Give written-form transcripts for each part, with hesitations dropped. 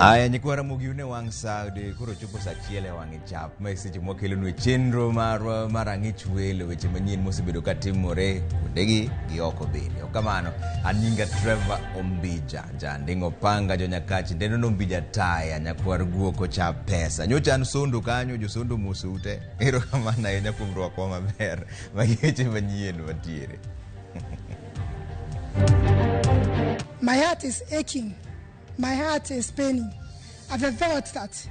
Aya nyikwara mugiune wang sa de kuro chupo sa chiele wang chap message mo kelo no chenro marangich welo weche manyien mosebedo katimore kundegi gi oko bende okamano aninga Trevor Ombija jandingo panga jo nyakachi ndeno no Ombija taya nyakwar guoko cha pesa nyocha nsundu kanyo jo sundu musute ero kamana enya kumrwa kwa maber magiche manyien matiere. My heart is aching. My heart is paining at the thought that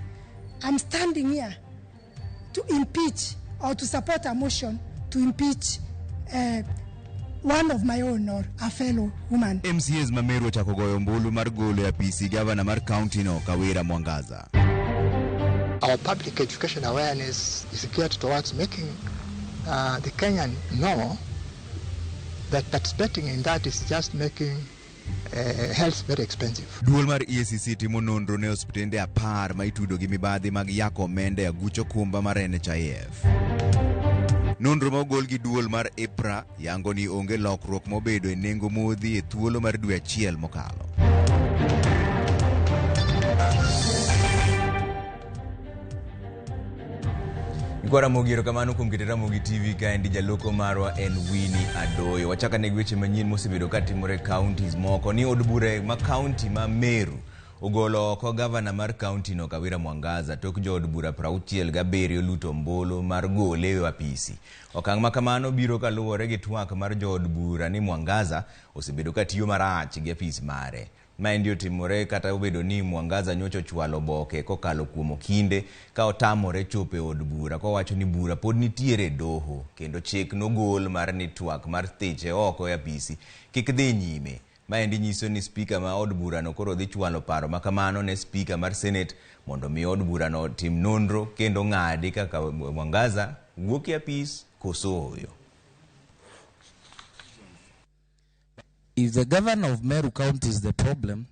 I'm standing here to impeach or to support a motion to impeach one of my own or a fellow woman. MCA's Mamero Chakogoyo Mbulu Margolo ya PC Governor Mar County no Kawira Mwangaza. Our public education awareness is geared towards making the Kenyan know that participating in that is just making health very expensive. Duol mar EACC timo nonro ne hospitende 10 ma itudo gi mibadhi mag yako mende ya gucho kumba mar NHIF. Nonro ma ogol gi duol mar EPRA yango ni onge lokruok mobedo e nengo modhi e thuolo mar dwe achiel mokalo. Nikwara mogiro kamano kum kitera RAMOGI TV kaendi jaloko marwa en Winnie Adoyo. Wachaka ne weche manyien mosebedo katimore counties moko ni od bura ma county ma Meru ogolo oko governor mar county no Kawira Mwangaza tok jo od bura 67 luto mbolo mar gole e apisi. Okang' ma kamano biro kaluwore gi twak mar jo od bura ni Mwangaza osebedo katiyo marach gi apis mare. Maendi otimore kata obedo ni Mwangaza nyocho chwalo boke kokalo kuom kinde ka otamore chope od bura ko wacho ni bura pod nitiere doho kendo chik no gol mar ni twak mar thiche oko ya pisi kik dhi nyime. Maendi nyiso ni speaker ma od bura no koro dhi chwalo paro makamano ne speaker mar Senate mondo mi od bura no tim nonro kendo ng'adi kaka Mwangaza wuok ya pis kosoyo. If the governor of Meru County is the problem,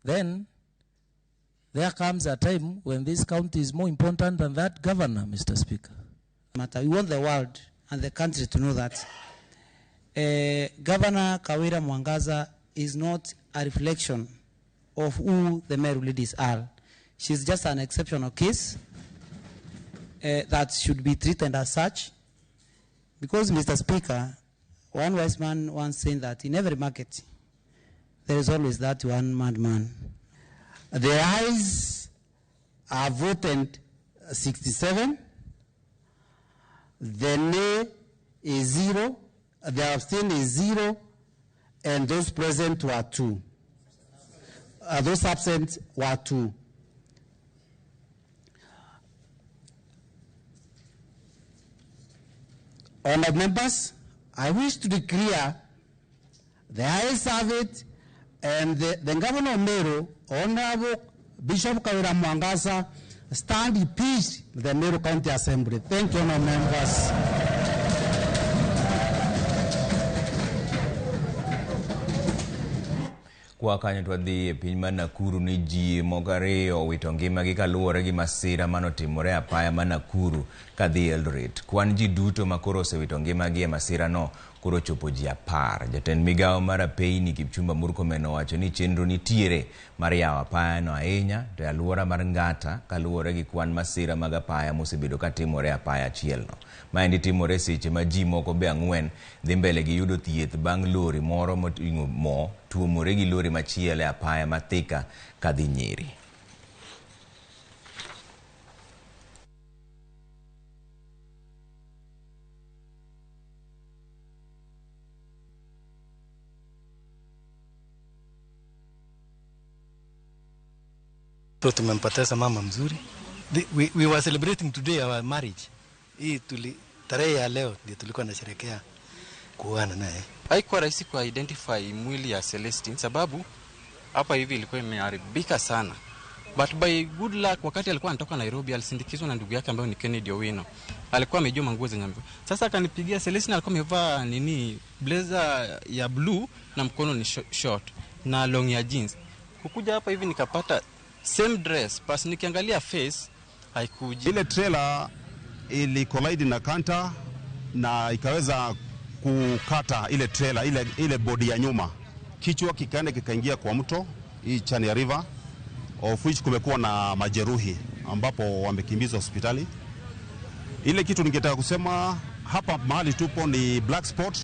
then there comes a time when this county is more important than that governor, Mr. Speaker. We want the world and the country to know that Governor Kawira Mwangaza is not a reflection of who the Meru ladies are. She's just an exceptional case that should be treated as such. Because, Mr. Speaker, one wise man once saying that in every market, there is always that one madman. The ayes are voted 67. The nay is 0. The abstain is 0. And those present were 2. Those absent were 2. Honored members, I wish to declare the ayes have it, and the governor of Meru, Honorable Bishop Kawira Mwangaza, stand impeached the Meru County Assembly. Thank you, honored members. Kwa kanyo twadhi e piny ma Nakuru ni ji mogareyo wito ngimagi kaluwore gi masira manotimore apaya ma Nakuru kadhi Eldoret. Kwan ji duto makoro osewito ngimagi e masira no koro chopo ji 10. Jatend migawo mar apeyni Kipchumba Murkomen owacho ni chenro nitiere mar yawo apaya no ahinya to alwora mar Ngata kaluwore gi kwan masira mag apaya mosebedo katimore apaya achiel no. Maendi timore seche ma ji moko be 4 dhi mbele gi yudo thieth bang' lori moro moting'o mo tuomore gi lori machielo e apaya ma Thika kadhi Nyeri. Tumempoteza mama mzuri. We were celebrating today our marriage. Hii tarehe ya leo ndio tulikuwa nasherehekea kuoana naye. Haikuwa rahisi ku identify mwili ya Celestine sababu hapa hivi ilikuwa imeharibika sana. But by good luck wakati alikuwa anatoka Nairobi alisindikizwa na ndugu yake ambaye ni Kennedy Owino. Alikuwa amejua manguo zenye amevaa. Sasa akanipigia Celestine alikuwa amevaa blazer ya blue na mkono ni short na long ya jeans. Kukuja hapa hivi nikapata same dress, pas nikiangalia face haikuji. Ile trailer ili collide na kanta na ikaweza kukata ile trailer ile body ya nyuma. Kichwa kikaenda kikaingia kwa mto hii Chania River. of which kumekuwa na majeruhi ambapo wamekimbizwa hospitali. Ile kitu ningetaka kusema hapa mahali tupo ni black spot.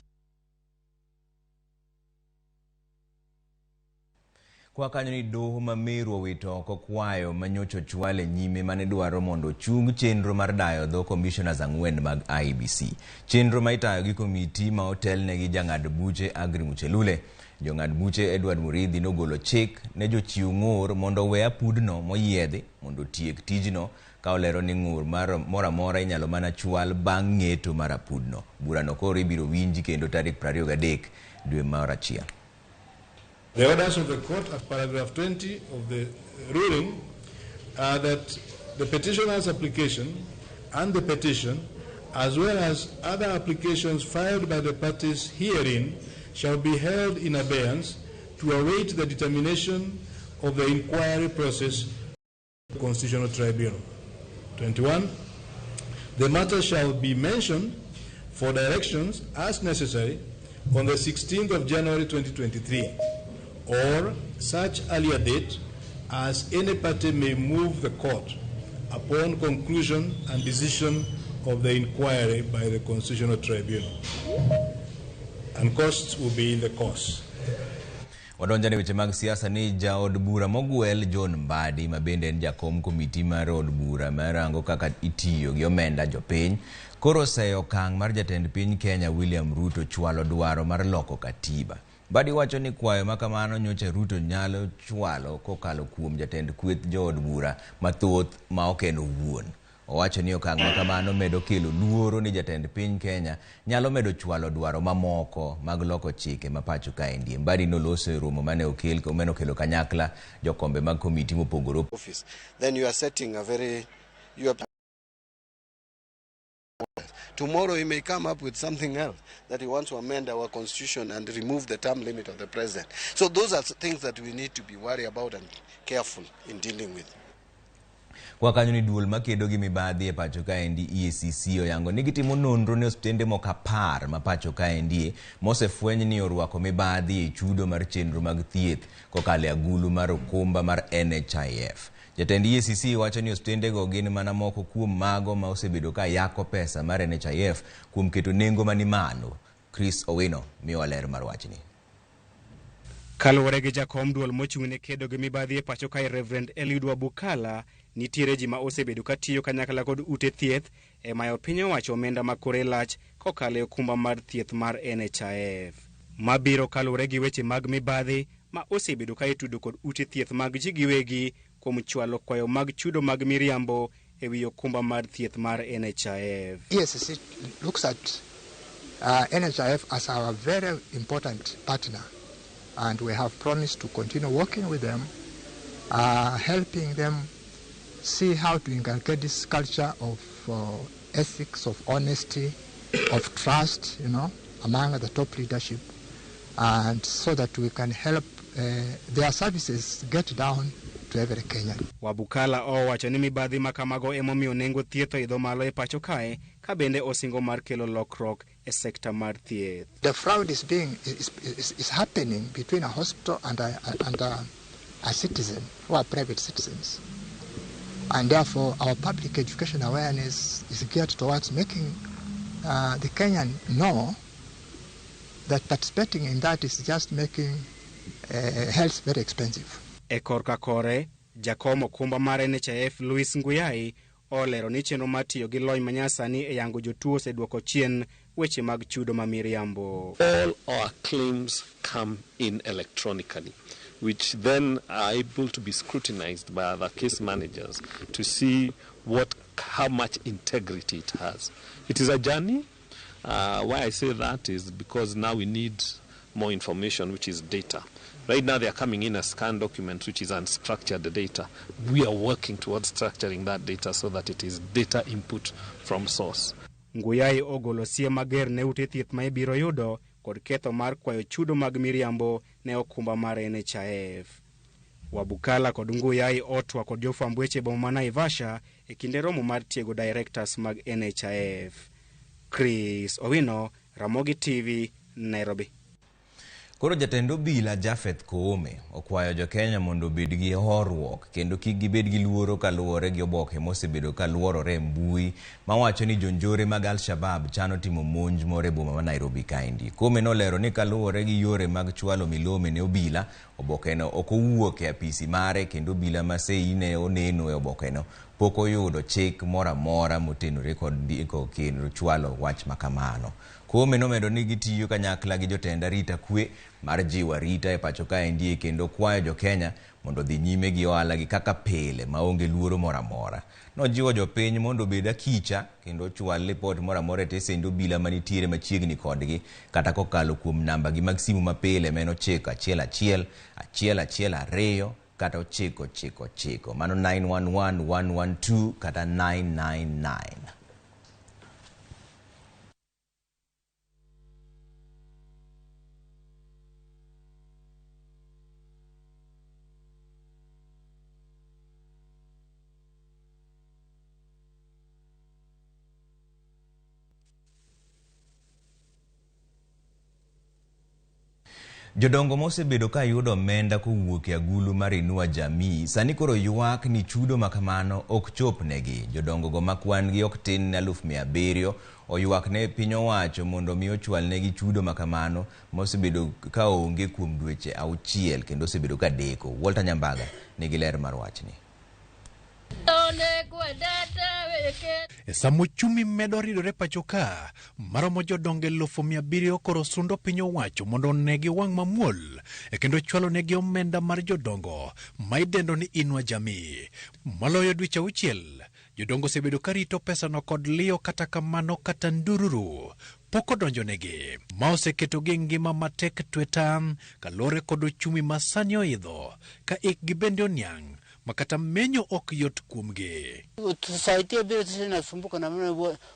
Kwa kanyo ni doho ma Meru owito oko kwayo manyocho chwale nyime mane dwaro mondo chung chenro mar dayo dho commissioners ang'wen mag IEBC. Chenro ma itayo gi komiti ma otelne gi jang'ad buche Agri Muchelule. Jong'ad buche Edward Muridhi nogolo chik ne jochiw ng'ur mondo we apudno moyiedhi mondo tiek tijno ka olero ni ng'ur mora mora inyalo mana chwal bang' ng'eto mar apudno. Burano koro ibiro winji kendo tarik 23 dwe mar achiel. The orders of the court at paragraph 20 of the ruling are that the petitioner's application and the petition, as well as other applications filed by the parties herein, shall be held in abeyance to await the determination of the inquiry process of the Constitutional Tribunal. 21. The matter shall be mentioned for directions as necessary on the 16th of January 2023. Or such earlier date as any party may move the court upon conclusion and decision of the inquiry by the Constitutional Tribunal. And costs will be in the course. Wadonjane weche mag siasa ni jaod bura mogwel John Mbadi mabende en jakom komiti mar od bura marango kaka itiyo gi omenda jopiny koro seyo kang mar jatend piny Kenya William Ruto chwalo dwaro mar loko katiba. Mbadi wacho ni kwayo makamano nyocha Ruto nyalo chwalo kokalo kuom jatend kweth jood bura mathoth ma okeno wuon. Owacho ni okang makamano medo kelo luoro ni jatend piny Kenya nyalo medo chwalo dwaro mamoko mag loko chike mapacho kaendi. Mbadi noloso romo mane okelo kanyakla jokombe mag komiti mopogore. Then you are setting a very tomorrow he may come up with something else that he wants to amend our constitution and remove the term limit of the president. So those are things that we need to be worried about and careful in dealing with. Kwa kanyo ni duol makedo gi mibadhi e pacho kaendi EACC oyango ni gitimo nonro ne hospitende moko 10 ma pacho kaendi mosefweny ni orwako mibadhi e chudo mar chenro mag thieth kokalo agulu mar okumba mar NHIF. Jatend EACC wacho ni hospitende go gin mana moko kuom mago ma osebedo ka yako pesa mar NHIF kuom keto nengo mani malo. Chris Owino miyo ler mar wachni. Kaluwore gi jakom duol mochung'ne kedo gi mibadhi e pacho kae Reverend Eliud Wabukala, nitiere ji ma osebedo ka tiyo kanyakla kod ute thieth e mayo piny owacho omenda ma kore lach kokalo e okumba mar thieth mar NHIF. Mabiro kaluwore gi weche mag mibadhi ma osebedo ka itudo kod ute thieth mag ji giwegi kuom chwalo kwayo mag chudo mag miriambo e wi okumba mar thieth mar NHIF. Yes, it looks at NHIF as our very important partner, and we have promised to continue working with them, helping them see how to inculcate this culture of ethics, of honesty, of trust, among the top leadership, and so that we can help their services get down to every Kenyan. Wabukala owacho ni mibadhi makamago emomiyo nengo thieth idho malo e pacho kae ka bende osingo mar kelo lokruok e sekta mar thieth. The fraud is happening between a hospital and a citizen, who are private citizens. And therefore, our public education awareness is geared towards making the Kenyan know that participating in that is just making health very expensive. E korka kore, jakom okumba mar NHIF Louis Nguyai olero ni chenro mar tiyo gi lony manyasani e yango jotuo oseduoko chien weche mag chudo ma miriambo. All our claims come in electronically, which then are able to be scrutinized by other case managers to see how much integrity it has. It is a journey. Why I say that is because now we need more information, which is data. Right now they are coming in as scanned documents, which is unstructured data. We are working towards structuring that data so that it is data input from source. Nguyai ogolo sie mager ne ute thieth ma ibiro yudo kod ketho mar kwayo chudo mag miriambo ne okumba mar NHIF. Wabukala kod Nguyai otwa kod jofwamb weche boma ma Naivasha e kinde romo mar tiego directors mag NHIF. Chris Owino, Ramogi TV, Nairobi. Koro jatend obila Jafeth Koome okwayo jo-Kenya mondo obed gi horuok kendo kik gibed gi luoro kaluwore gi oboke mosebedo kaluorore mbui mawacho ni jonjore mag Al-Shabab chano timo monj moro e boma ma Nairobi kaendi. Koome nolero ni kaluwore gi yore mag chwalo milome ne obila, obokeno ok owuok e apisi mare kendo obila ma seine oneno e obokeno pok oyudo chik mora mora motenore kod ndiko kendo chwalo wach makamano. Koome nomedo ni gitiyo kanyakla gi jotend arita kwe mar jiwo arita e pacho kaendi kendo kwayo jo-Kenya mondo dhi nyime gi ohala gi kaka pile maonge luoro mora mora. Nojiwo jopiny mondo obed akicha kendo chwal lipot mora mora e tesend obila manitiere machiegni kodgi kata kokalo kuom namba gi mag simu mapile meno 911 112 kata 999 mano 911 112 kata 999. Jodongo mosebedo ka yudo omenda kowuok e agulu mar Inua Jamii sani koro ywak ni chudo makamano ok chopnegi. Jodongo go makwan gi ok tin 700,000 oywak ne piny owacho mondo mi ochwal negi chudo makamano mosebedo ka onge kuom dweche 6 kendo osebedo ka deko. Walter Nyambaga nigi ler mar wachni. Samo chumi medo ridore pachoka maromo jodonge 700,000 koro sundo piny owacho mondo onegi wang' mamuol kendo chwalo negi omenda mar jodongo maidendo ni Inua Jamii. Maloyo dweche 6 jodongo osebedo karito pesa no kod liyo kata kamano kata ndururu poko donjo negi ma oseketo gi ngima matek twetan kalore kod ochumi masani oidho ka ikgi bende oniang' makata menyo ok yot kuomgi. Tusaidia bila tunasumbuka na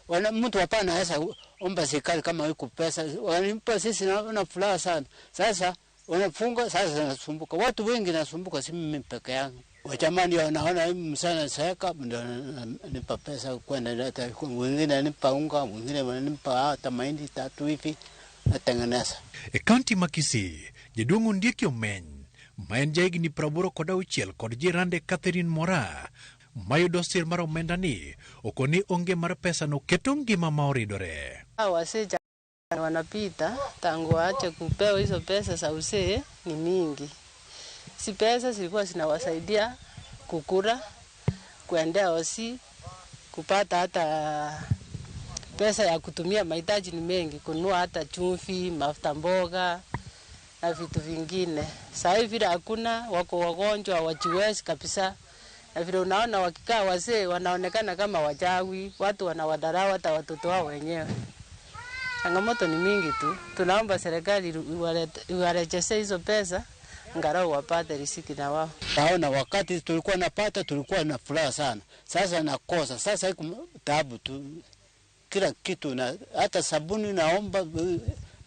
wana mtu hapa anaweza omba serikali kama iko pesa wanimpa sisi na furaha sana. Sasa wanafunga sasa tunasumbuka. Watu wengi nasumbuka si mimi peke yangu. Wajamani wanaona msana seka ndio nipa pesa kwenda hata wengine nipa unga, wengine wananipa hata mahindi 3 hivi natengeneza. County Makisi jedungu ndiki omeny maen jaigni 86 kod jirande Catherine Mora mayudo sir mar omenda ni okoni onge mar pesa no keto ngima maoridore. Waseja wanapita tangu waache kupewa hizo pesa za usee ni mingi. Si pesa zilikuwa zinawasaidia kukura, kuendea hosi, kupata hata pesa ya kutumia mahitaji ni mengi, kununua hata chumvi, mafuta mboga na vitu vingine. Sasa hivi hakuna, wako wagonjwa wajiwezi kabisa. Na vile unaona wakikaa wazee wanaonekana kama wachawi, watu wanawadharau hata watoto wao wenyewe. Changamoto ni mingi tu. Tunaomba serikali iwarejeshe hizo pesa ngarau wapate riziki na wao. Naona wakati tulikuwa napata tulikuwa na furaha sana. Sasa nakosa. Sasa iko taabu tu. Kila kitu na hata sabuni naomba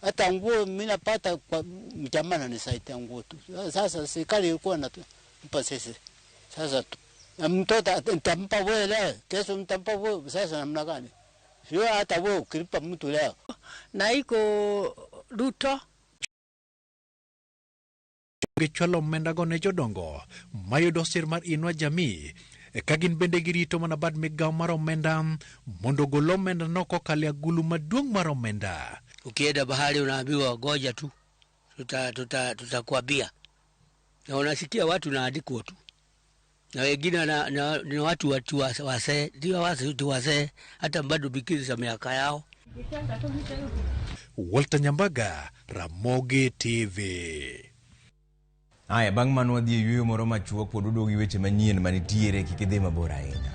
hata nguo mimi napata kwa mjamana nisaidia nguo tu. Sasa serikali ilikuwa inatupa sisi. Sasa mtoto nitampa wewe leo, kesho nitampa wewe, sasa namna gani? Sio hata wewe ukilipa mtu leo. Na iko Ruto gichwalo omenda go ne jodongo mayudo sir mar Inua Jamii kagin bende girito mana bad migawo mar omenda mondo gol omenda no kokalo agulu maduong' mar omenda. Ukienda bahari unaambiwa goja tu, tutakwambia. Na unasikia watu naandikwa tu. Na wengine ni watu wazee, ndio watu wazee hata bado bikiri za miaka yao. Walter Nyambaga, Ramogi TV. Aya, bang' mano wadhi e yueyo moro machuok pod uduogi weche manyien manitiere kik idhi mabor ahinya.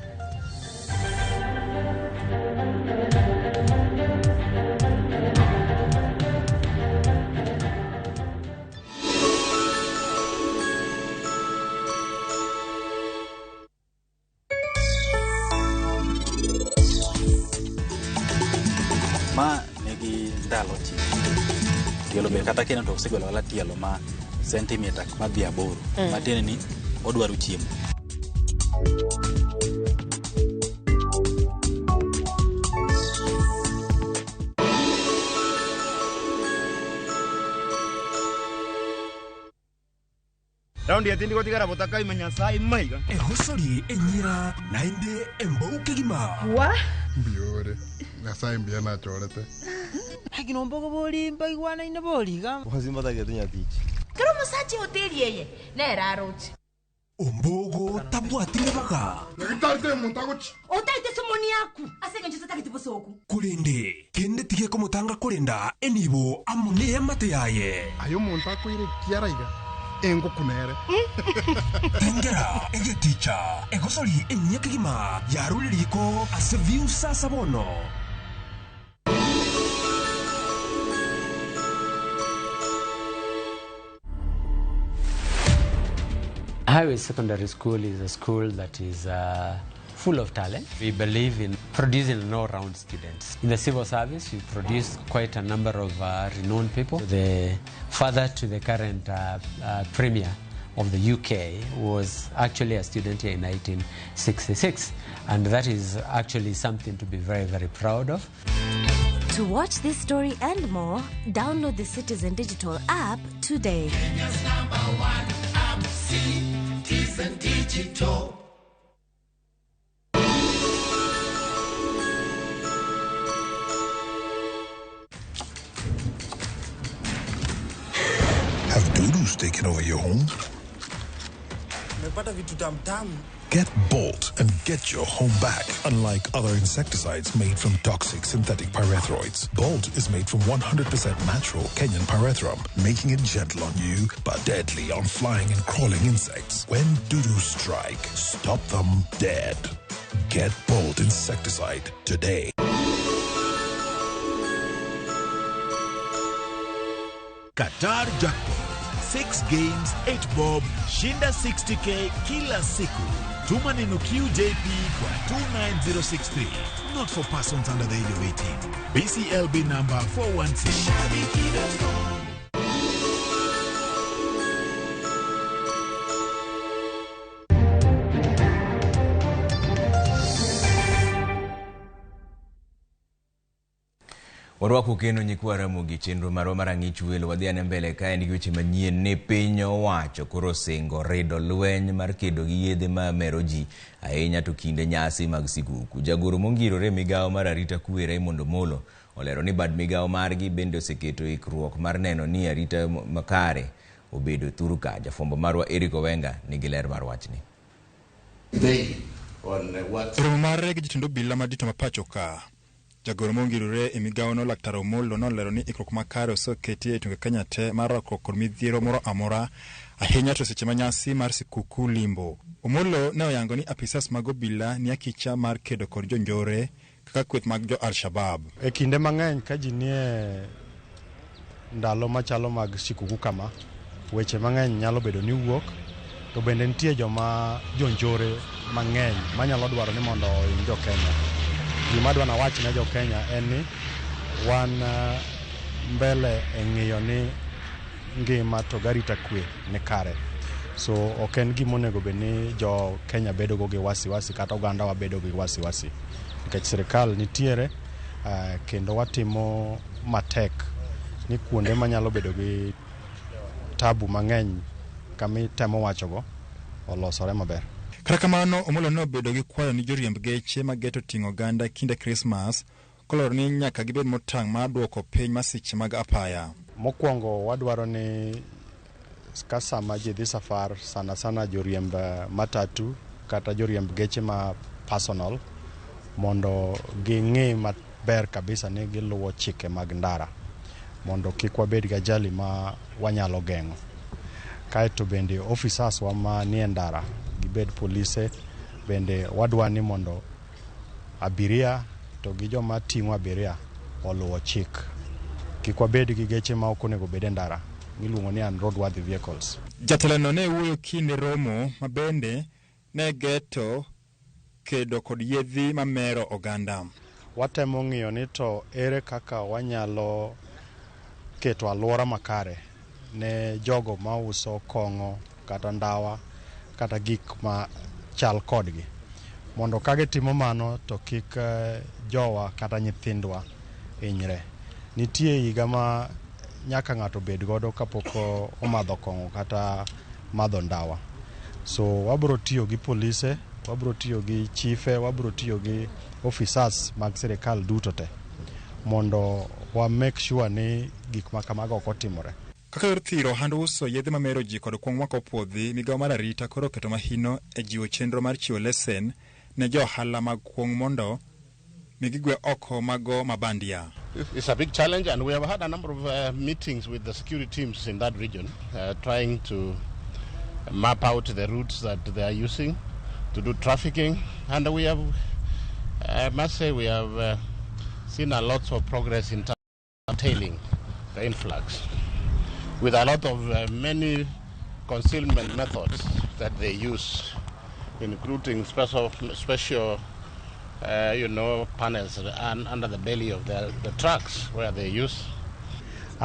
Ma negi ndalo chi. Tielo be kata kena to sigolo wala tielo ma centimeter madhi aboro. Matiende ni odwaro chiemo. Raundi ya tindi gotigara botaka imenya sai maiga. Hosori enyira nainde embauke gima. Wa? Biore. Na sai mbiana chorete. Hagino mbogo boli mbaigwana ina boli ga. Wazimba tage tunya tichi. Kero musachi hoteli yeye. Na raroti. Ombogo tabwatire baka. Ngitalite muntagochi. Otaite somoni yaku. Asenge njusa take tibosoku. Kulende kende tige ko mutanga kulenda enibo amune yamate yaye. Ayo muntako ire kiaraiga. Engo kunere. Tengera ege teacher. Egosori enyekigima yaruliko aseviu sasa bono. Highway Secondary School is a school that is full of talent. We believe in producing all-round students. In the civil service, we produce quite a number of renowned people. The father to the current premier of the UK was actually a student here in 1966, and that is actually something to be very, very proud of. To watch this story and more, download the Citizen Digital app today. Kenya's #1 app, Citizen Digital. Have doodles taken over your home? Get Bolt and get your home back. Unlike other insecticides made from toxic synthetic pyrethroids, Bolt is made from 100% natural Kenyan pyrethrum, making it gentle on you but deadly on flying and crawling insects. When doo-doos strike, stop them dead. Get Bolt insecticide today. Qatar Jackpot. 6 games, 8 bob, shinda 60k kila siku. Tuma neno QJP kwa 29063. Not for persons under the age of 18. BCLB number 416. Warwako keno nyikwa Ramogi chenro marwa marang'ich welo wadhiane mbele kae ndi weche manyien ne piny owacho koro singo rido lweny mar kedo gi yedhe ma mero ji ahinya to kinde nyasi mag sikuku. Jagoro mongirore migawo mar arita kwe Raymond Omolo olero ni bad migawo margi bende oseketo ikruok mar neno ni arita makare obedo thuru ka. Jafombo marwa Eric Owenga nigi ler mar wachni. Romo mar jitendo bila madito mapacho ka. Jagoro mongirore emigawo no Laktar Omolo nolero ni ikruok makare oseketie tunge Kenya te mar rwako kod midhiero moro amora ahinya to seche manyasi mar sikuku limbo. Omolo ne oyango ni apisas mag obila ni akicha mar kedo kod jonjore kaka kweth mag jo Al-Shabaab. E kinde mang'eny ka ji nie ndalo machalo mag sikuku kama, weche mang'eny nyalo bedo ni wuok, to bende nitie joma jonjore mang'eny manyalo dwaro ni mondo ohiny jo Kenya. Gima dwana wach ne jo Kenya en ni wan mbele e ng'iyo ni ngima to garita kwe ni kare. So ok en gima onego bed ni jo Kenya bedo go gi wasiwasi kata oganda wa bedo gi wasiwasi. Nikech sirikal nitiere kendo watimo matek ni kuonde manyalo bedo gi tabu mang'eny kami temo wachogo olosore maber. Kata kamano Omolo no bedo gi kwayo ni joriemb geche mageto ting'o ganda kinde Christmas kolor ni nyaka gibed motang' mar duoko piny masiche mag apaya. Mokwongo wadwaro ni sama ji dhi safar sana joriemb matatu kata joriemb geche ma personal mondo ging'e maber kabisa ni giluwo chike mag ndara mondo kik wabed gi ajali ma wanyalo geng'o. Kaeto bende officers wa ma nie ndara gibed polise bende wadwani mondo abiria to gi joma ting'o abiria oluwo chik. Kik wabed gi geche ma ok onego bed e ndara miluongo ni unroadworthy vehicles. Jatelono ne wuoyo kinde romo mabende ne geto kedo kod yedhi mamero oganda. Watemo ng'iyo ni to ere kaka wanyalo keto alwora makare ne jogo ma uso kong'o kata ndawa kata gik ma chal kodgi mondo kage timo mano to kik jowa kata nyithindwa hinyre. Nitie higa ma nyaka ng'ato bed godo kapok omadho kong'o kata madho ndawa. So wabro tiyo gi polise, wabro tiyo gi chiefe, wabro tiyo gi officers mag sirikal duto te mondo wa make sure ni gik makamago ok otimore. Kaka yor thiro ohand uso yedhe mamero ji kod kuong' mako puodhi, migawo mar arita koro keto mahino e jiwo chenro mar chiwo lesen ne jo ohala mag kuong' mondo migigwe oko mago mabandia. It's a big challenge, and we have had a number of meetings with the security teams in that region, trying to map out the routes that they are using to do trafficking. And we have, I must say, we have seen a lot of progress in tailing the influx, with a lot of many concealment methods that they use, including special panels under the belly of the trucks where they use.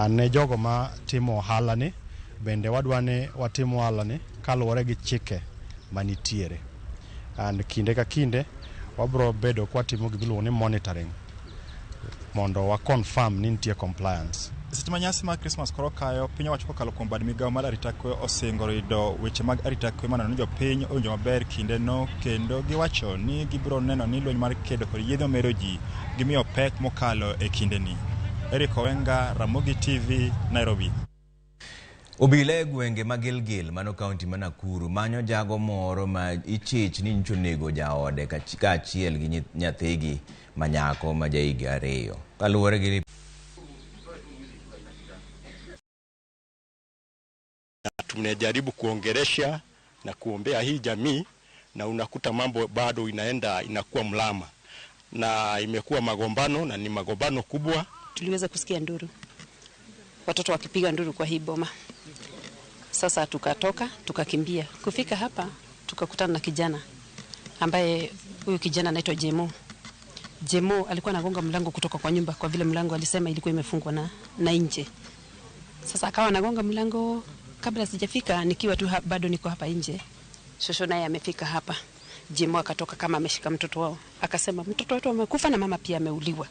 Ne jogo ma timo ohala ni bende wadwane watimo ohala ni kaluwore gi chike manitiere. And kinde ka kinde wabro bedo kwa timo giluongo ni monitoring mondo wa confirm ni nitie compliance. Seche ma nyasi mag Christmas koro kayo, piny owacho kokalo kuom bad migawo mar arita kwe osingo rido weche mag arita kwe maneno ni jopiny owinjo maber kinde no, kendo giwacho ni gibiro neno ni lweny mar kedo kod yedhe mamero ji gimiyo pek mokalo e kinde ni. Eric Owenga, Ramogi TV, Nairobi. Obila e gwenge ma Gilgil mano kaunti ma Nakuru manyo jago moro ma ichich ni ncho nego jaode ka achiel gi nyathigi manyako ma jahigni 2. Kaluwore gi tunajaribu kuongelesha na kuombea hii jamii, na unakuta mambo bado inakuwa mlama, na imekuwa magombano, na ni magombano kubwa. Tuliweza kusikia nduru, watoto wakipiga nduru kwa hii boma. Sasa tukatoka tukakimbia, kufika hapa tukakutana na kijana ambaye huyu kijana anaitwa Jemo alikuwa anagonga mlango kutoka kwa nyumba, kwa vile mlango alisema ilikuwa imefungwa na nje. Sasa akawa anagonga mlango. Kabla sijafika, nikiwa tu bado niko hapa nje, shosho naye amefika hapa. Jemo akatoka kama ameshika mtoto wao, akasema mtoto wetu amekufa na mama pia ameuliwa.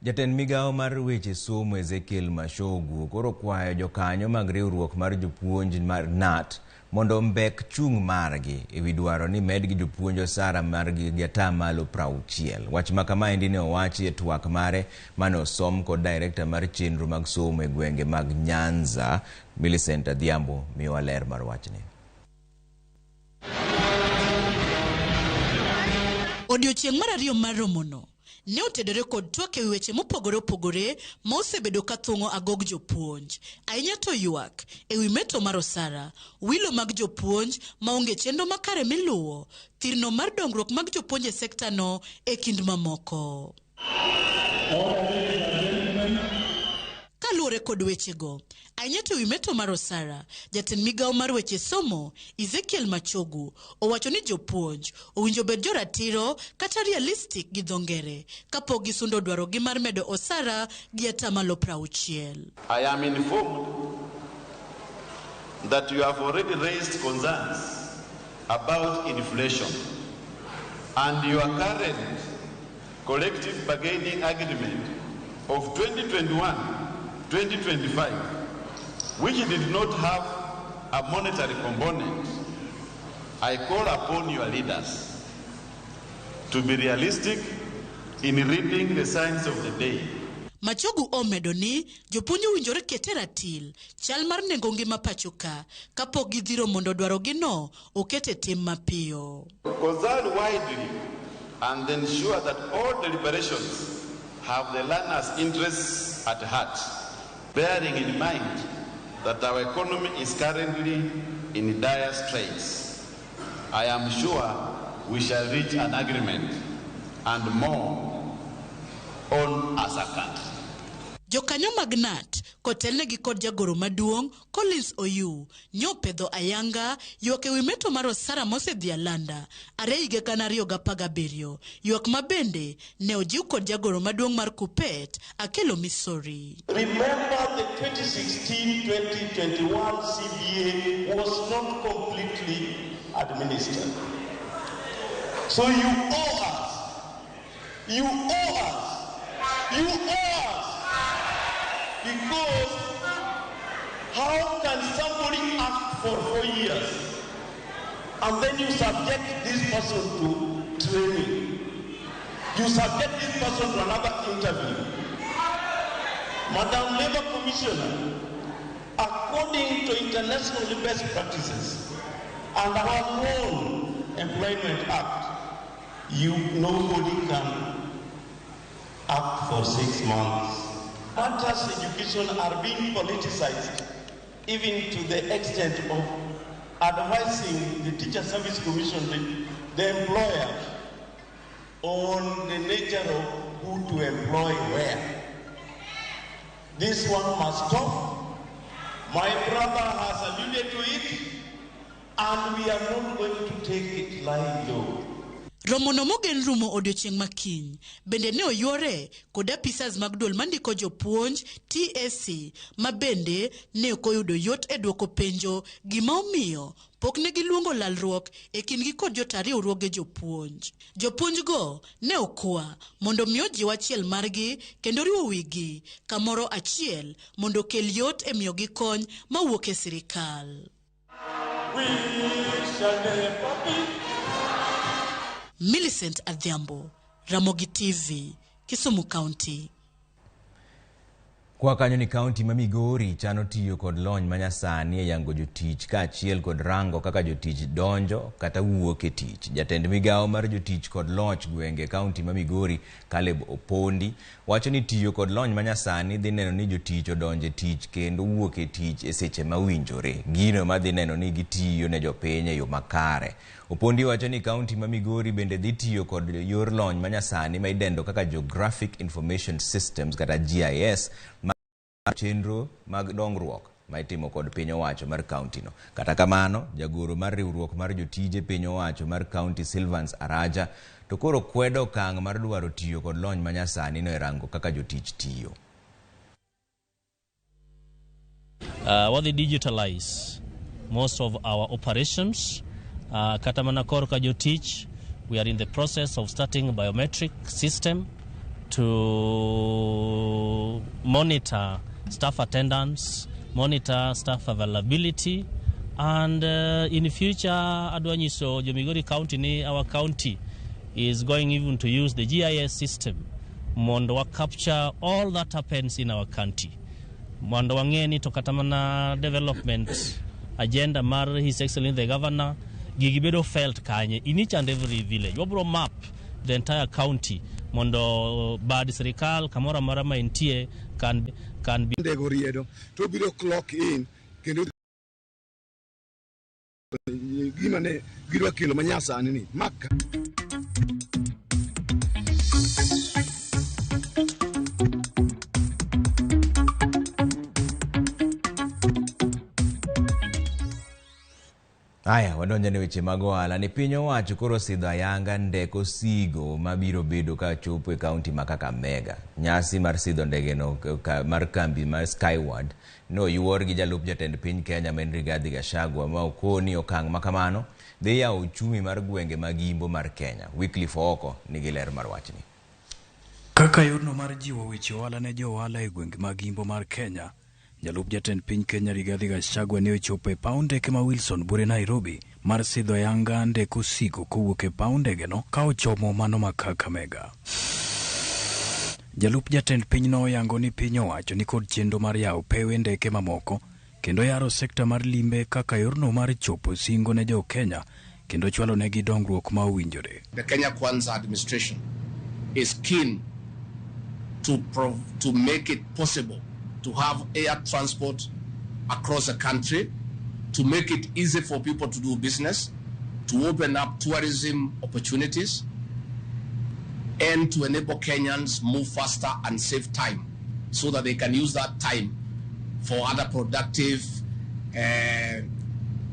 Jatend migawo mar weche somo Ezekiel Mashogu koro kwayo jokanyo mag riwruok mar jopuonj mar NAT mondo mbek chung' margi ewi dwaro ni medgi jopuonj osara margi gi atamalo 60. Wach ma kamaendi ne owachi e twak mare mane osom kod director mar chenro mag somo e gwenge mag Nyanza, Millicent Adhiambo miyowa ler mar wachni. Odiochieng' mar 2 mar romono ne otedore kod twak e weche mopogore opogore ma osebedo ka thung'o agog jopuonj, ahinya to ywak ewi meto mar osara, wilo mag jopuonj maonge chenro makare miluwo, thirno mar dongruok mag jopuonj e sekta no e kind mamoko. Kaluwore kod wechego, ahinya to ewi meto mar osara, jatend migawo mar weche somo Ezekiel Machogu owacho ni jopuonj owinjo bed joratiro kata realistic gi dhongere kapok gisundo dwarogi mar medo osara gi atamalo 60. I am informed that you have already raised concerns about inflation, and your current collective bargaining agreement of 2021-2025, which did not have a monetary component. I call upon your leaders to be realistic in reading the signs of the day. Machogu omedo ni jopuonj owinjore kete ratil chal mar nengo ngima pacho ka kapok gidhiro mondo dwarogi no okete tim mapiyo. Concern widely and ensure that all deliberations have the learners' interests at heart, bearing in mind that our economy is currently in dire straits. I am sure we shall reach an agreement and more on as a country. Jokanyo mag NAT kotelnegi kod jagoro maduong' Collins Oyu nyopedho ayanga ywak ewi meto mar osara mosedhi alanda are higa 2017, ywak mabende ne ojiw kod jagoro maduong' mar Kupet Akelo Misori. Remember, the 2016-2021 CBA was not completely administered. So you owe us. You owe us. You owe us. Because how can somebody ask for 4 years, and then you subject this person to training. You subject this person to another interview. Madam Labour Commissioner, according to international best practices and our own Employment Act, nobody can act for 6 months. Matters education are being politicized, even to the extent of advising the Teacher Service Commission, the employer, on the nature of who to employ where. This one must stop. My brother has alluded to it, and we are not going to take it lying low. Romono mogen rumo odiochieng' makiny bende ne oyuore kod apisas mag duol mandiko jopuonj TSC ma bende ne ok oyudo yot e duoko penjo gima omiyo pok ne giluongo lalruok e kindgi kod jotariwruoge jopuonj. Jopuonjgo ne okwa mondo miyo jiw achiel margi kendo riwo wigi kamoro achiel mondo kel yot e miyo gi kony mawuok e sirikal. Millicent Adhiambo, Ramogi TV, Kisumu County. Kwa kanyo ni kaunti ma Migori chano tiyo kod lony manyasani e yango jotich ka achiel kod rango kaka jotich donjo kata wuok e tich. Jatend migao mar jotich kod loch gwenge kaunti ma Migori Caleb Opondi wacho ni tiyo kod lony manyasani dhi neno ni jotich odonje tich kendo wuok e tich e seche mawinjore. Gino ma dhi neno ni gitiyo ne jopiny e yo makare. Opondi wacho ni kaunti ma Migori bende dhi tiyo kod yor lony manyasani ma idendo kaka Geographic Information Systems kata GIS chenro mag dongruok ma itimo kod piny owacho mar kaunti no. Kata kamano, jagoro mar riwruok mar jotije piny owacho mar kaunti Silvans Araja to koro kwedo okang' mar dwaro tiyo kod lony manyasani no e rango kaka jotich tiyo. What they digitalize most of our operations. Kata mana korka jotich, we are in the process of starting a biometric system to monitor staff attendance, monitor staff availability, and in future, Adwanyiso, Migori County, our county is going even to use the GIS system mondo capture all that happens in our county. Mondo wangeni to katamana development agenda mar His Excellency the Governor gigibedo felt kanye in each and every village. Wabro map the entire county mondo bad serikal kamora marama intie can be ndego riedo to biro clock in kendo gima ne gidwa kelo manyasani ni maka. Aya, wadonja ne weche mag ohala. Ni piny owacho koro sidho ayanga ndeko sigo mabiro bedo ka chopo e kaunti ma Kakamega. Nyasi mar sidho ndege no mar kambi mar Skyward no yuor gi jalup jatend piny Kenya Rigathi Gachagua ma okoni okang' makamano dhi yawo uchumi mar gwenge mag Imbo mar Kenya. Wycliffe Oko nigi ler mar wachni. Kaka yorno mar jiwo weche ohala ne jo ohala e gwenge mag Imbo mar Kenya, jalup jatend piny Kenya Rigathi Gachagua ne ochopo e paw ndege ma Wilson Bure Nairobi mar sidho ayanga ndeko sigo kowuok e paw ndegeno ka ochomo mano ma Kakamega. Jalup jatend piny no oyango ni piny owacho ni kod chenro mar yawo pewe ndeke mamoko kendo yaro sekta mar limbe kaka yorno mar chopo singo ne jo Kenya kendo chwalo negi dongruok ma owinjore. The Kenya Kwanza administration is keen to make it possible to have air transport across the country, to make it easy for people to do business, to open up tourism opportunities, and to enable Kenyans move faster and save time so that they can use that time for other productive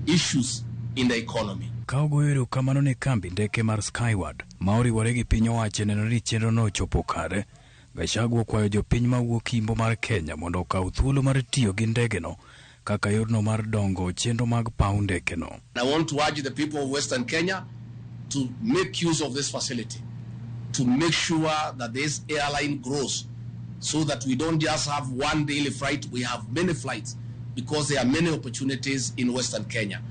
issues in the economy. Kaugoero kamano ne kambi ndeke mar Skyward, maoriwore gi piny owacho neno ni chenro no chopo kare. Gachagua kwayo jopiny mawuok Imbo mar Kenya mondo okaw thuolo mar tiyo gi ndegeno kaka yorno mar dongo chenro mag paw ndekeno. I want to urge the people of Western Kenya to make use of this facility, to make sure that this airline grows so that we don't just have one daily flight, we have many flights because there are many opportunities in Western Kenya.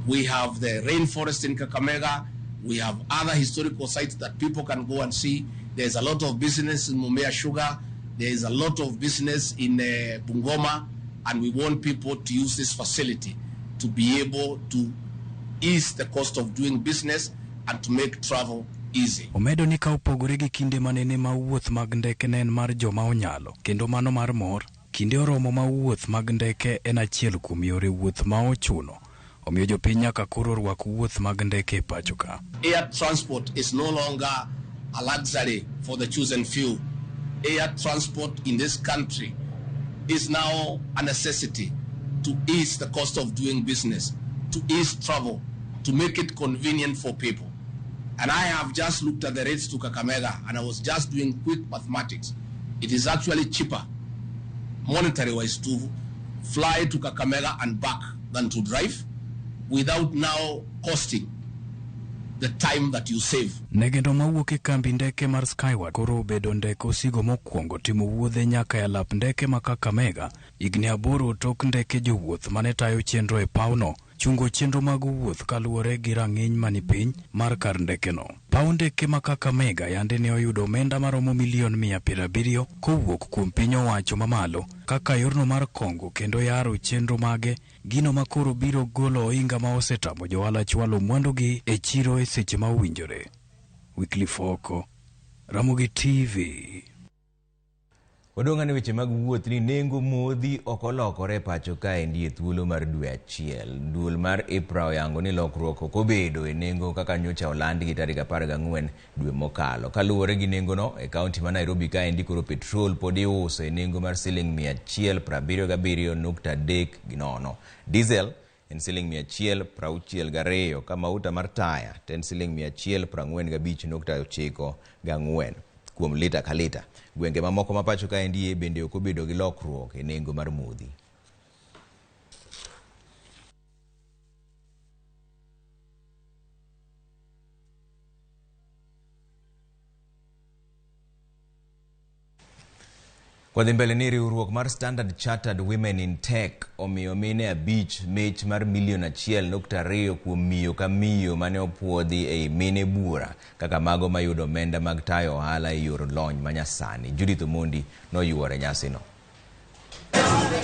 We have the rainforest in Kakamega. We have other historical sites that people can go and see. There's a lot of business in Mumea Sugar. There is a lot of business in Bungoma, and we want people to use this facility to be able to ease the cost of doing business and to make travel easy. Omedo ni ka opogore gi kinde manene ma wuoth mag ndeke ne en mar joma onyalo, kendo mano mar mor, kinde oromo ma wuoth mag ndeke en achiel kuom yore wuoth ma ochuno. Omiyo jopiny nyaka koro rwak wuoth mag ndeke e pacho ka. Air transport is no longer a luxury for the chosen few. Air transport in this country is now a necessity to ease the cost of doing business, to ease travel, to make it convenient for people. And I have just looked at the rates to Kakamega, and I was just doing quick mathematics. It is actually cheaper, monetary-wise, to fly to Kakamega and back than to drive, without now costing the time that you save. Negendo mawuok e kambi ndeke mar Skyward koro obedo ndeke osigo mokwongo timo wuodhe nyaka e alap ndeke ma Kakamega, igni 8 tok ndeke jowuoth mane tayo chenro e pawno chungo chenro mag wuoth kaluwore gi rang'iny mani piny mar kar ndekeno. Paw ndeke ma Kakamega yande ne oyudo omenda maromo milion 170 kowuok kuom piny owacho mamalo kaka yorno mar kongo kendo yaro chenro mage, gino makoro biro golo ohinga ma osetamo johala chwalo mwandugi e chiro e seche ma owinjore. Wycliffe Oko, Ramogi TV. Odonga ni weche mag wuoth ni nengo modhi okolokore pacho ka endi e thuolo mar dwe achiel. Duol mar EPRA oyango ni lokruok okobedo e nengo kaka nyocha olandi gi tarik 14 dwe mokalo. Kaluwore gi nengo no e kaunti ma Nairobi ka endi koro petrol pod iuso e nengo mar siling 177.30 Diesel en siling 162 ka mauta mar taya ten siling 145.94 kuom lita ka lita. Gwenge mamoko mapacho ka endi bende okobedo gi lokruok e nengo mar modhi. Kwa mbele ni riwruok mar Standard Chartered Women in Tech omiyo mine 5 mich mar milion 1.2 kuom miyo ka miyo mane opuodhi e mine bura kaka mago mayudo omenda mag tayo ohala e yor lony manyasani. Judith Omondi noyuore nyasino.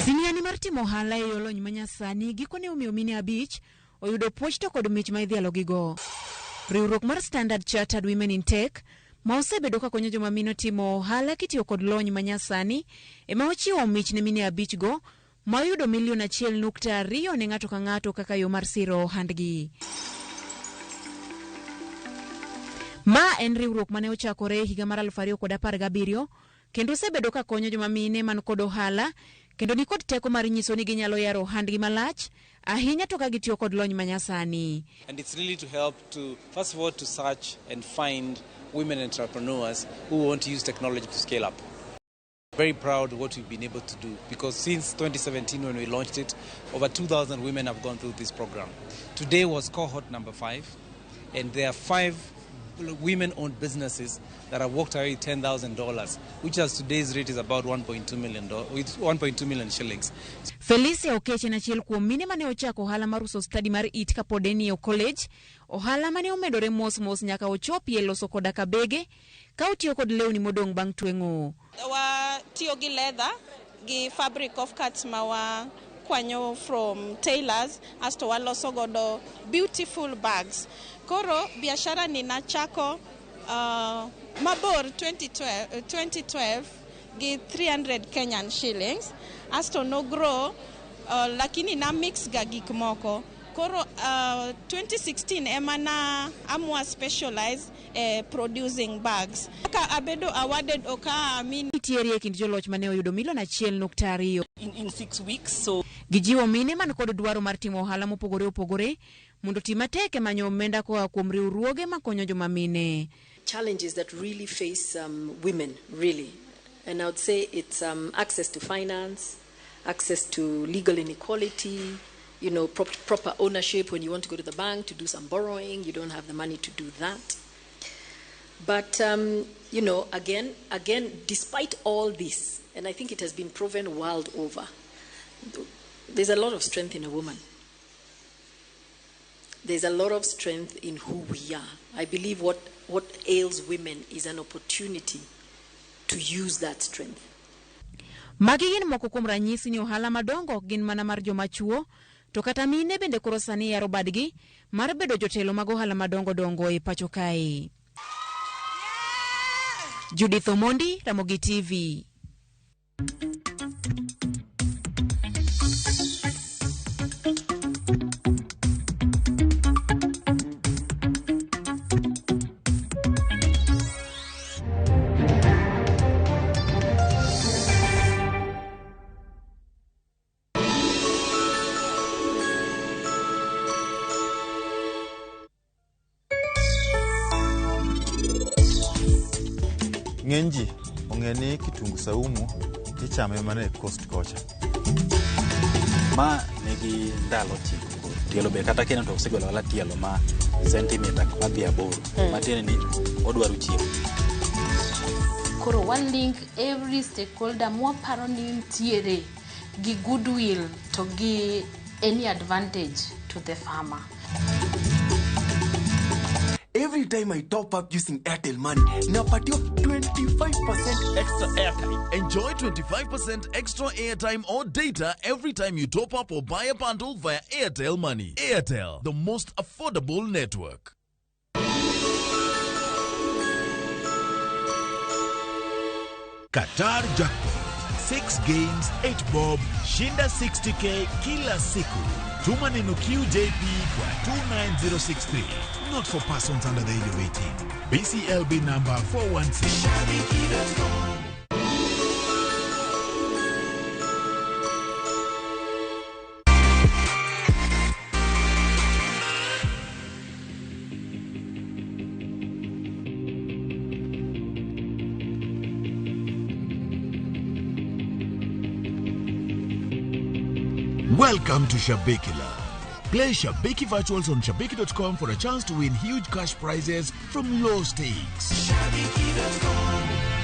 Siniani mar timo ohala e yor lony manyasani gikone omiyo mine 5 oyudo puoch to kod mich ma idhialo gigo. Riwruok mar Standard Chartered Women in Tech ma osebedo ka konyo joma mino timo ohala kitiyo kod lony manyasani ema ochiwo mich ne mine 5 go ma oyudo milion 1.2 ne ng'ato ka ng'ato kaka yo mar siro ohandgi. Ma en riwruok mane ochakore higa mar 2017 kendo osebedo ka konyo joma mine man kod ohala kendo ni kod teko mar nyiso ni ginyalo yaro ohandgi malach ahinya to ka gitiyo kod lony manyasani. And it's really to help to, first of all, to search and find women entrepreneurs who want to use technology to scale up. Very proud of what we've been able to do because since 2017 when we launched it, over 2,000 women have gone through this program. Today was cohort number 5 and there are 5 women-owned businesses that have walked away $10,000, which as today's rate is about 1.2 million shillings. Felicia Okeche na chiel kuom mine mane ochako ohala mar uso study mar it kapod ni e college, ohala mane omedore mos nyaka ochopie loso koda kabege ka otiyo kod lewni modong bang' tweng'o. Tiyo gi leather gi fabric of cuts mawa kwanyo from tailors asto waloso godo beautiful bags. Koro biashara ni nachako mabor 2012 gi 300 Kenyan shillings asto no grow lakini na mix ga gik moko. Koro 2016 emana amwa specialize producing bags. Ka abedo awarded oka amini tieri kind joloch mane oyudo milion 1.2 in 6 weeks. So gijiwo mine man kod dwaro mar timo ohala mopogore opogore mondo timateke manyo omenda koa kuom riwruoge makonyo joma mine. Challenges that really face women really, and I would say it's access to finance, access to legal inequality, you know, proper ownership. When you want to go to the bank to do some borrowing, you don't have the money to do that. But you know, again, despite all this, and I think it has been proven world over, There's a lot of strength in a woman. There's a lot of strength in who we are. I believe what ails women is an opportunity to use that strength. Magi gin moko kuom ranyisi ni ohala madongo gin mana mar joma chuo, to kata mine bende koro sani yaro badgi mar bedo jotelo mag ohala madongo dongo e pacho kae. Judith Omondi, Ramogi TV. Ngenji ongeni kitungu saumu ichame mana e coast kocha. Ma negi ndalo chiko tielo be kata kena to osegolo wala tielo ma centimeter madhi aboro matene ni odwaro chiemo. Koro one link every stakeholder more paro ni ntiere gi goodwill to gi any advantage to the farmer. Every time I top up using Airtel Money, napatio 25% extra airtime. Enjoy 25% extra airtime or data every time you top up or buy a bundle via Airtel Money. Airtel, the most affordable network. Qatar Jackpot. 6 games, 8 bob, shinda 60k kila siku. Tuma neno QJP kwa 29063. Not for persons under the age of 18. BCLB number 416. Welcome to Shabikila. Play Shabiki Virtuals on Shabiki.com for a chance to win huge cash prizes from low stakes. Shabiki.com.